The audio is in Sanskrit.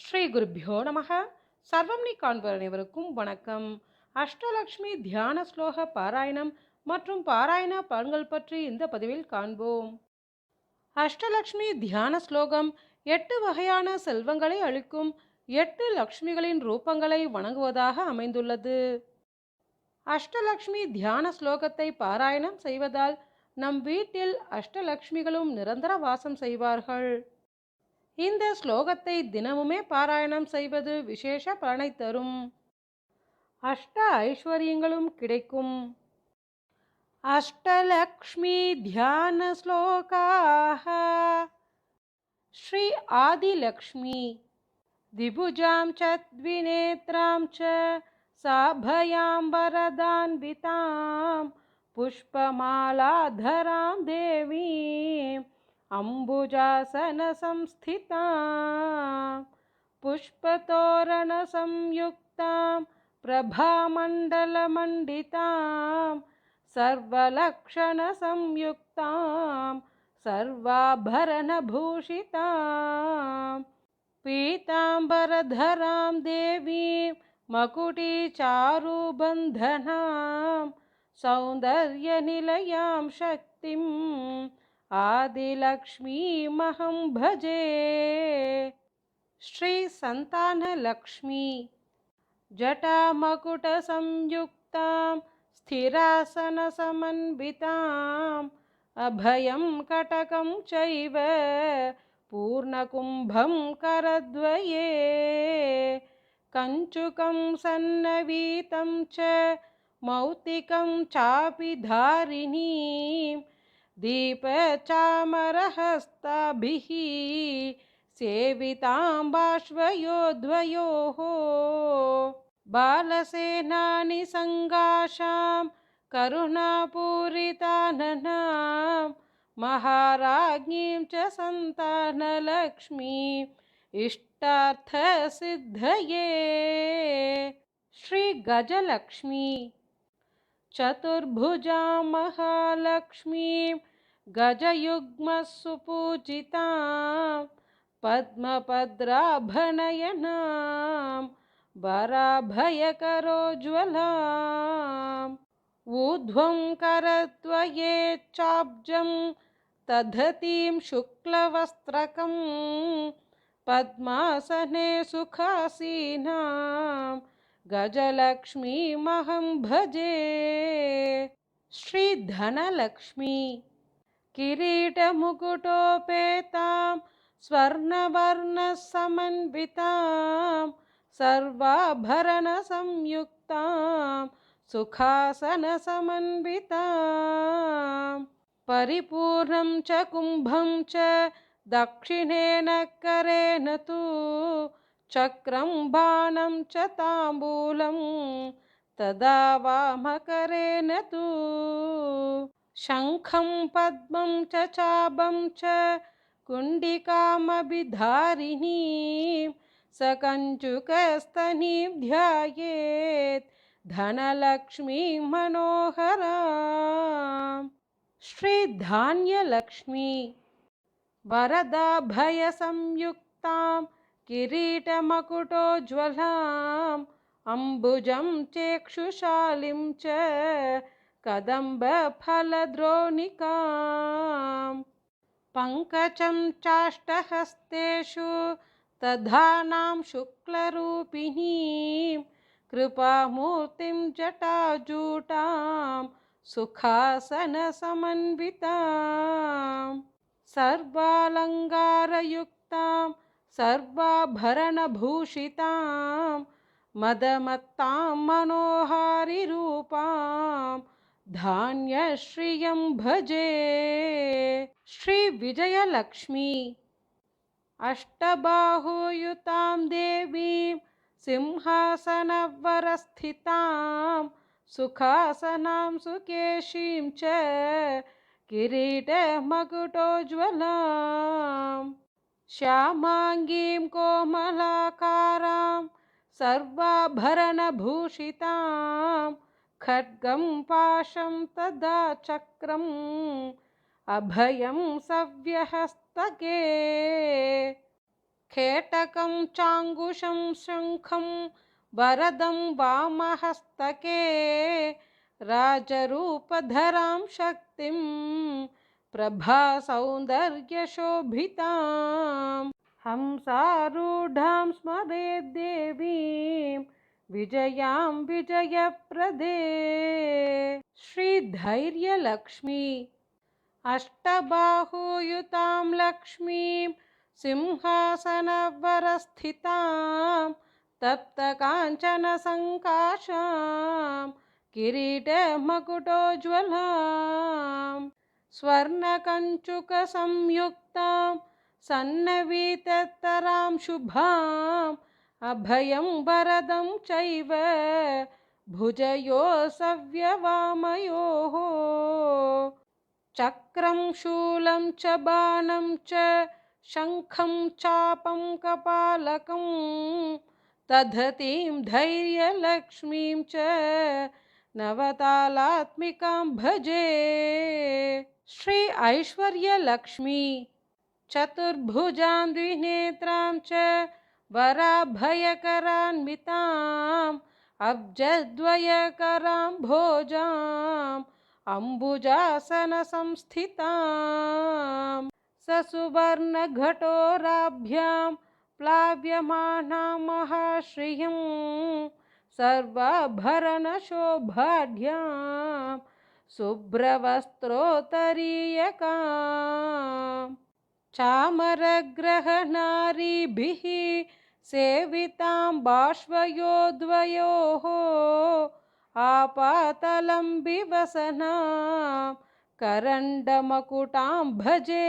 ஸ்ரீ குருப்பியோ நமः. சர்வம் நீ காண்பர் அனைவருக்கும் வணக்கம். அஷ்டலக்ஷ்மி தியான ஸ்லோக பாராயணம் மற்றும் பாராயண பலன்கள் பற்றி இந்த பதிவில் காண்போம். அஷ்டலக்ஷ்மி தியான ஸ்லோகம் 8 வகையான செல்வங்களை அளிக்கும் 8 லக்ஷ்மிகளின் ரூபங்களை வணங்குவதாக அமைந்துள்ளது. அஷ்டலக்ஷ்மி தியான ஸ்லோகத்தை பாராயணம் செய்வதால் நம் வீட்டில் அஷ்டலக்ஷ்மிகளும் நிரந்தர வாசம் செய்வார்கள். இந்த ஸ்லோகத்தை தினமுமே பாராயணம் செய்வது விசேஷ பலனை தரும். அஷ்ட ஐஸ்வர்யங்களும் கிடைக்கும். அஷ்டலக்ஷ்மி தியான ஸ்லோகாஹ. ஸ்ரீ ஆதிலக்ஷ்மி திபுஜாம் ச த்விநேத்ராம் ச சாபயாம் வரதான்விதாம் புஷ்பமாலாதராம் தேவீம் अंबुजासन संस्थिता पुष्पतोरण संयुक्ता प्रभामंडलमंडिता सर्वलक्षण संयुक्ता सर्वाभरणभूषिता पीतांबरधरां देवी मकुटीचारुबन्धनां सौन्दर्यनिलयां शक्तिम् आदिलक्ष्मीमहं भजे. श्री संतानलक्ष्मी जटामकुटसंयुक्तां स्थिरासनसमन्विताम् अभयं कटकं चैव पूर्णकुम्भं करद्वये कञ्चुकं सन्नवीतं च मौक्तिकं चापि धारिणीं दीपचामरहस्ताभिः सेवितां बाष्पयोद्वयोः बालसेनानि संगाशां करुणापूरिताननां महाराज्ञीं च संतानलक्ष्मीं इष्टार्थसिद्धये. श्री गजलक्ष्मी चतुर्भुजा महालक्ष्मीं गजयुग्मसुपूजितां पद्मपद्राभनयनां वराभयकरोज्ज्वलाम् ऊर्ध्वं करद्वये चाब्जं दधतीं शुक्लवस्त्रकं पद्मासने सुखासीनां गजलक्ष्मीमहं भजे. श्री धनलक्ष्मी किरीटमुकुटोपेतां स्वर्णवर्णसमन्वितां सर्वाभरणसंयुक्तां सुखासनसमन्वितां परिपूर्णं च कुम्भं च दक्षिणेन करेण तु चक्रं बाणं च ताम्बूलं तदा वामकरेण तु शङ्खं पद्मं च चापं च कुण्डिकामभिधारिणीं सकञ्चुकस्तनीं ध्यायेत् धनलक्ष्मीं मनोहरां. श्री धान्यलक्ष्मी वरदाभयसंयुक्तां किरीटमकुटोज्ज्वलाम् अम्बुजं चेक्षुशालिं च कदम्बफलद्रोणिकां पङ्कजं चाष्टहस्तेषु दधानां शुक्लरूपिणीं कृपामूर्तिं जटाजूटां सुखासनसमन्वितां सर्वालङ्कारयुक्तां सर्वाभरणभूषितां मदमत्तां मनोहारिरूपां धान्यश्रियं भजे. श्री विजयलक्ष्मी अष्टबाहुयुतां देवीं सिंहासनवरस्थितां सुखासनां सुकेशीं च किरीटमकुटोज्ज्वलां श्यामाङ्गीं कोमलाकारां सर्वाभरणभूषितां खड्गं पाशं तदा चक्रम् अभयं सव्यहस्तके खेटकं चाङ्गुशं शङ्खं वरदं वामहस्तके राजरूपधरां शक्तिं प्रभासौन्दर्यशोभिताम् हंसारूढां स्मरेद् देवीं विजयां विजयप्रदे श्रीधैर्यलक्ष्मी अष्टबाहुयुतां लक्ष्मीं सिंहासनवरस्थितां तप्तकाञ्चनसङ्काशां किरीटमकुटोज्ज्वलां स्वर्णकञ्चुकसंयुक्तां सन्नवीततरां शुभाम् अभयं वरदं चैव भुजयोः सव्यवामयोः चक्रं शूलं च बाणं च शङ्खं चापं कपालकं दधतीं धैर्यलक्ष्मीं च नवतालात्मिकां भजे श्री ऐश्वर्यलक्ष्मी चतुर्भुजां द्विनेत्रां च वराभयकरान्विताम् अब्जद्वयकरां भोजाम् अम्बुजासनसंस्थितां ससुवर्णघटोराभ्यां प्लाव्यमानां महाश्रियं सर्वाभरणशोभाढ्यां शुभ्रवस्त्रोत्तरीयकाम् चामरग्रहनारीभिः सेवितां बाष्पयोद्वयोः आपातलं विवसनां करण्डमकुटां भजे।